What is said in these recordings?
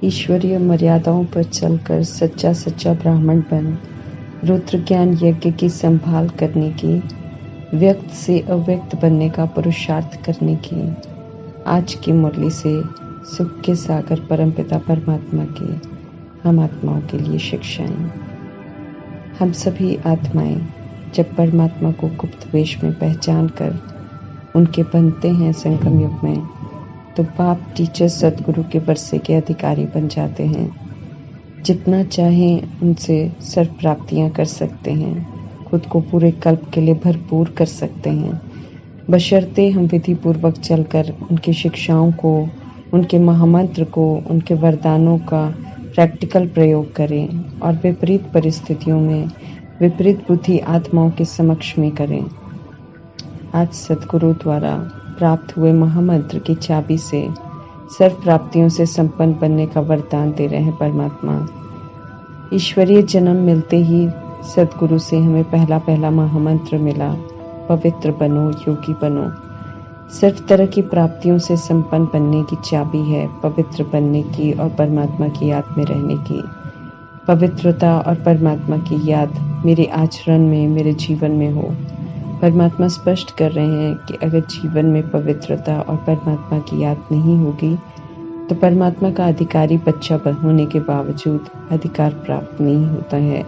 ईश्वरीय मर्यादाओं पर चलकर सच्चा ब्राह्मण बन रुद्र ज्ञान यज्ञ की संभाल करने की, व्यक्त से अव्यक्त बनने का पुरुषार्थ करने की आज की मुरली से सुख के सागर परमपिता परमात्मा की हम आत्माओं के लिए शिक्षाएं। हम सभी आत्माएं जब परमात्मा को गुप्त वेश में पहचान कर उनके बनते हैं संगम युग में, तो बाप टीचर सदगुरु के वर्षे के अधिकारी बन जाते हैं। जितना चाहें उनसे सर्व प्राप्तियां कर सकते हैं, खुद को पूरे कल्प के लिए भरपूर कर सकते हैं, बशर्ते हम विधि पूर्वक चलकर उनकी शिक्षाओं को, उनके महामंत्र को, उनके वरदानों का प्रैक्टिकल प्रयोग करें और विपरीत परिस्थितियों में विपरीत बुद्धि आत्माओं के समक्ष में करें। आज सदगुरु द्वारा प्राप्त हुए महामंत्र की चाबी से सर्व प्राप्तियों से संपन्न बनने का वरदान दे रहे हैं परमात्मा। ईश्वरीय जन्म मिलते ही सदगुरु से हमें पहला महामंत्र मिला, पवित्र बनो, योगी बनो। सर्व तरह की प्राप्तियों से संपन्न बनने की चाबी है पवित्र बनने की और परमात्मा की याद में रहने की। पवित्रता और परमात्मा की याद मेरे आचरण में, मेरे जीवन में हो। परमात्मा स्पष्ट कर रहे हैं कि अगर जीवन में पवित्रता और परमात्मा की याद नहीं होगी तो परमात्मा का अधिकारी बच्चा होने के बावजूद अधिकार प्राप्त नहीं होता है,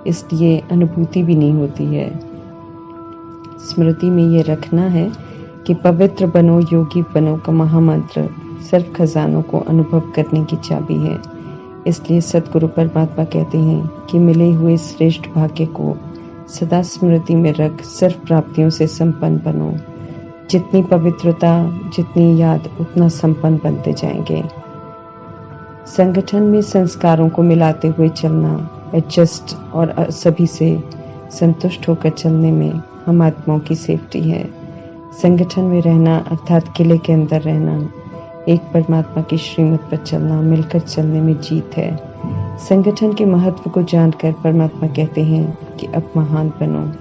इसलिए अनुभूति भी नहीं होती है। स्मृति में ये रखना है कि पवित्र बनो, योगी बनो का महामंत्र सर्व खजानों को अनुभव करने की चाबी है। इसलिए सदगुरु परमात्मा कहते हैं कि मिले हुए श्रेष्ठ भाग्य को सदा स्मृति में रख सर्व प्राप्तियों से संपन्न बनो। जितनी पवित्रता, जितनी याद, उतना संपन्न बनते जाएंगे। संगठन में संस्कारों को मिलाते हुए चलना, एडजस्ट और सभी से संतुष्ट होकर चलने में हम आत्माओं की सेफ्टी है। संगठन में रहना अर्थात किले के अंदर रहना, एक परमात्मा की श्रीमत पर चलना, मिलकर चलने में जीत है। संगठन के महत्व को जानकर परमात्मा कहते हैं कि अब महान बनो।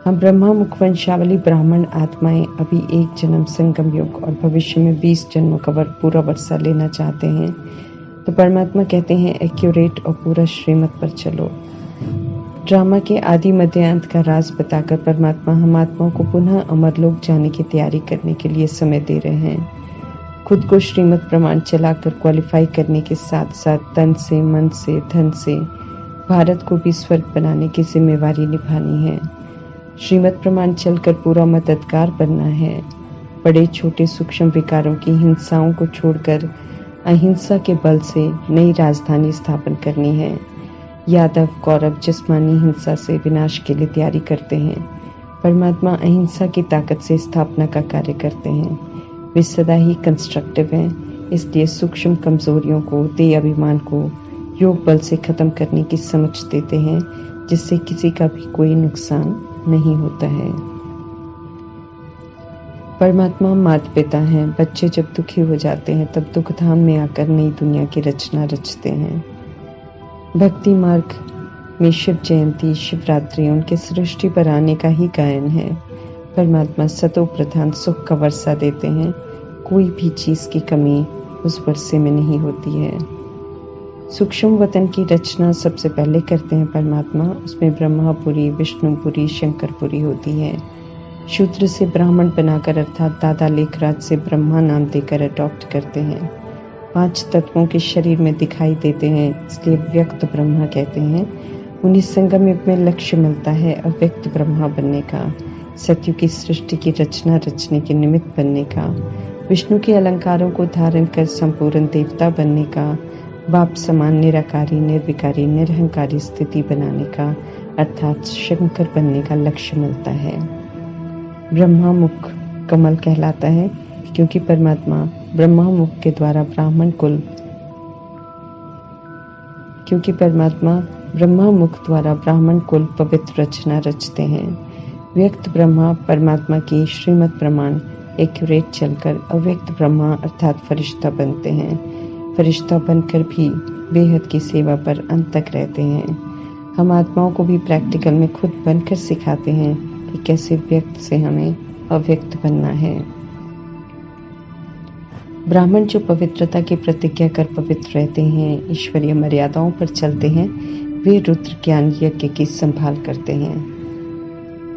हम ब्रह्मा मुखवंशावली ब्राह्मण आत्माएं अभी एक जन्म संगम युग और भविष्य में 20 जन्मों का पूरा वर्षा लेना चाहते हैं, तो परमात्मा कहते हैं एक्यूरेट और पूरा श्रीमत पर चलो। ड्रामा के आदि मध्य अंत का राज बताकर परमात्मा हम आत्माओं को पुनः अमरलोक जाने की तैयारी करने के लिए समय दे रहे हैं। खुद को श्रीमत प्रमाण चलाकर क्वालिफाई करने के साथ साथ तन से, मन से, धन से भारत को भी स्वर्ग बनाने की जिम्मेवारी निभानी है। श्रीमत प्रमाण चलकर पूरा मददगार बनना है। बड़े छोटे सूक्ष्म विकारों की हिंसाओं को छोड़कर अहिंसा के बल से नई राजधानी स्थापन करनी है। यादव कौरव जिस्मानी हिंसा से विनाश के लिए तैयारी करते हैं, परमात्मा अहिंसा की ताकत से स्थापना का कार्य करते हैं। वे सदा ही कंस्ट्रक्टिव हैं, इसलिए सूक्ष्म कमजोरियों को, देह अभिमान को योग बल से खत्म करने की समझ देते हैं, जिससे किसी का भी कोई नुकसान नहीं होता है। परमात्मा माता पिता हैं। बच्चे जब दुखी हो जाते हैं तब दुखधाम में आकर नई दुनिया की रचना रचते हैं। भक्ति मार्ग में शिव जयंती, शिवरात्रि उनके सृष्टि पर आने का ही गायन है। परमात्मा सतो प्रधान सुख का वर्षा देते हैं। कोई भी चीज की कमी उस वर्षे में नहीं होती है। सूक्ष्म वतन की रचना सबसे पहले करते हैं परमात्मा। उसमें ब्रह्मापुरी, विष्णुपुरी, शंकरपुरी होती है। शूद्र से ब्राह्मण बनाकर अर्थात दादा लेखराज से ब्रह्मा नाम देकर अडॉप्ट करते हैं। 5 तत्वों के शरीर में दिखाई देते हैं, इसलिए व्यक्त ब्रह्मा कहते हैं। उन्हीं संगम युग में लक्ष्य मिलता है अव्यक्त ब्रह्मा बनने का, सत्यु की सृष्टि की रचना रचने के निमित्त बनने का, विष्णु के अलंकारों को धारण कर संपूर्ण देवता बनने का, बाप समान निराकारी, निर्विकारी, निरहंकारी स्थिति बनाने का अर्थात शंकर बनने का लक्ष्य मिलता है। ब्रह्मा मुख कमल कहलाता है क्योंकि परमात्मा ब्रह्मा मुख के द्वारा ब्राह्मण कुल पवित्र रचना रचते हैं। व्यक्त ब्रह्मा परमात्मा की श्रीमत प्रमाण एक्यूरेट चलकर अव्यक्त ब्रह्मा अर्थात फरिश्ता बनते हैं। फरिश्ता बनकर भी बेहद की सेवा पर अंत तक रहते हैं। हम आत्माओं को भी प्रैक्टिकल में खुद बनकर सिखाते हैं कि कैसे व्यक्त से हमें अव्यक्त बनना है। ब्राह्मण जो पवित्रता की प्रतिज्ञा कर पवित्र रहते हैं, ईश्वरीय मर्यादाओं पर चलते हैं, वे रुद्र ज्ञान यज्ञ की संभाल करते हैं।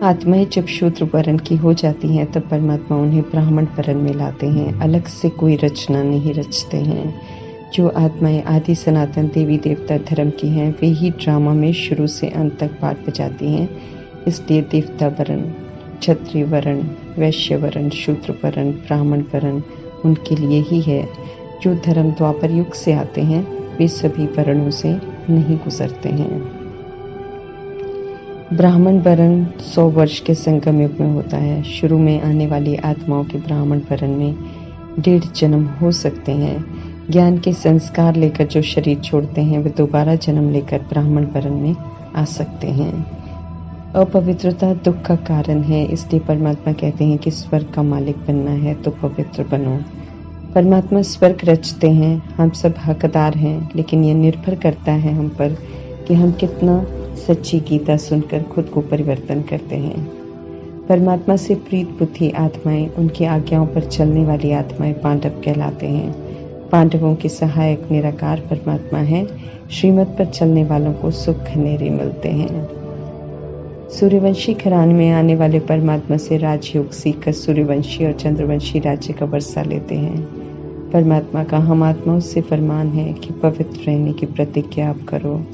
आत्माएं जब शूद्र वर्ण की हो जाती हैं, तब परमात्मा उन्हें ब्राह्मण वर्ण में लाते हैं। अलग से कोई रचना नहीं रचते हैं। जो आत्माएं आदि सनातन देवी देवता धर्म की हैं, वे ही ड्रामा में शुरू से अंत तक पाठ बजाती हैं। इसलिए देवता वर्ण, क्षत्रिय वर्ण, वैश्य वर्ण, शूद्र वर्ण, ब्राह्मण वर्ण उनके लिए ही है। जो धर्म द्वापर युग से आते हैं, वे सभी वर्णों से नहीं गुजरते हैं। ब्राह्मण वर्ण 100 वर्ष के संगम युग में होता है। शुरू में आने वाली आत्माओं के ब्राह्मण वर्ण में 1.5 जन्म हो सकते हैं। ज्ञान के संस्कार लेकर जो शरीर छोड़ते हैं, वे दोबारा जन्म लेकर ब्राह्मण वर्ण में आ सकते हैं। अपवित्रता दुख का कारण है, इसलिए परमात्मा कहते हैं कि स्वर्ग का मालिक बनना है तो पवित्र बनो। परमात्मा स्वर्ग रचते हैं, हम सब हकदार हैं, लेकिन यह निर्भर करता है हम पर कि हम कितना सच्ची गीता सुनकर खुद को परिवर्तन करते हैं। परमात्मा से प्रीत बुद्धि आत्माएं, उनकी आज्ञाओं पर चलने वाली आत्माएं पांडव कहलाते हैं। पांडवों के सहायक निराकार परमात्मा है। श्रीमत पर चलने वालों को सुख घनेरे मिलते हैं। सूर्यवंशी घराने में आने वाले परमात्मा से राजयोग सीखकर सूर्यवंशी और चंद्रवंशी राज्य का वर्षा लेते हैं। परमात्मा का हम आत्माओं से फरमान है कि पवित्र रहने की प्रतिज्ञा आप करो,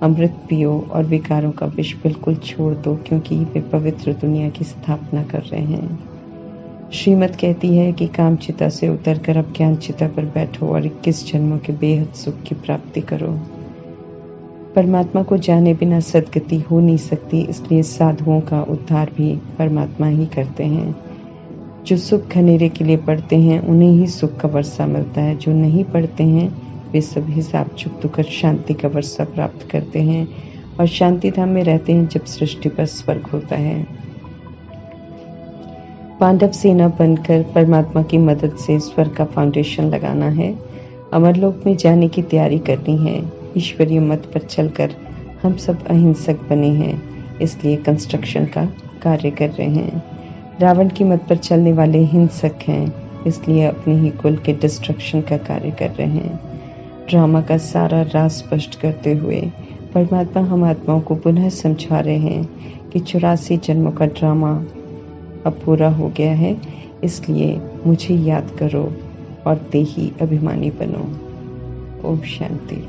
अमृत पियो और विकारों का विष बिल्कुल छोड़ दो, क्योंकि वे पवित्र दुनिया की स्थापना कर रहे हैं। श्रीमत कहती है कि काम चिता से उतरकर अब ज्ञान चिता पर बैठो और 21 जन्मों के बेहद सुख की प्राप्ति करो। परमात्मा को जाने बिना सद्गति हो नहीं सकती, इसलिए साधुओं का उद्धार भी परमात्मा ही करते हैं। जो सुख घनेरे के लिए पढ़ते हैं, उन्हें ही सुख का वर्षा मिलता है। जो नहीं पढ़ते हैं, वे सब हिसाब चुकता कर शांति का वर्षा प्राप्त करते हैं और शांति धाम में रहते हैं जब सृष्टि पर स्वर्ग होता है। पांडव सेना बनकर परमात्मा की मदद से स्वर्ग का फाउंडेशन लगाना है। अमरलोक में जाने की तैयारी करनी है। ईश्वरीय मत पर चलकर हम सब अहिंसक बने हैं, इसलिए कंस्ट्रक्शन का कार्य कर रहे हैं। रावण की मत पर चलने वाले हिंसक हैं, इसलिए अपने ही कुल के डिस्ट्रक्शन का कार्य कर रहे हैं। ड्रामा का सारा राज स्पष्ट करते हुए परमात्मा हम आत्माओं को पुनः समझा रहे हैं कि 84 जन्मों का ड्रामा अब पूरा हो गया है, इसलिए मुझे याद करो और देही अभिमानी बनो। ओम शांति।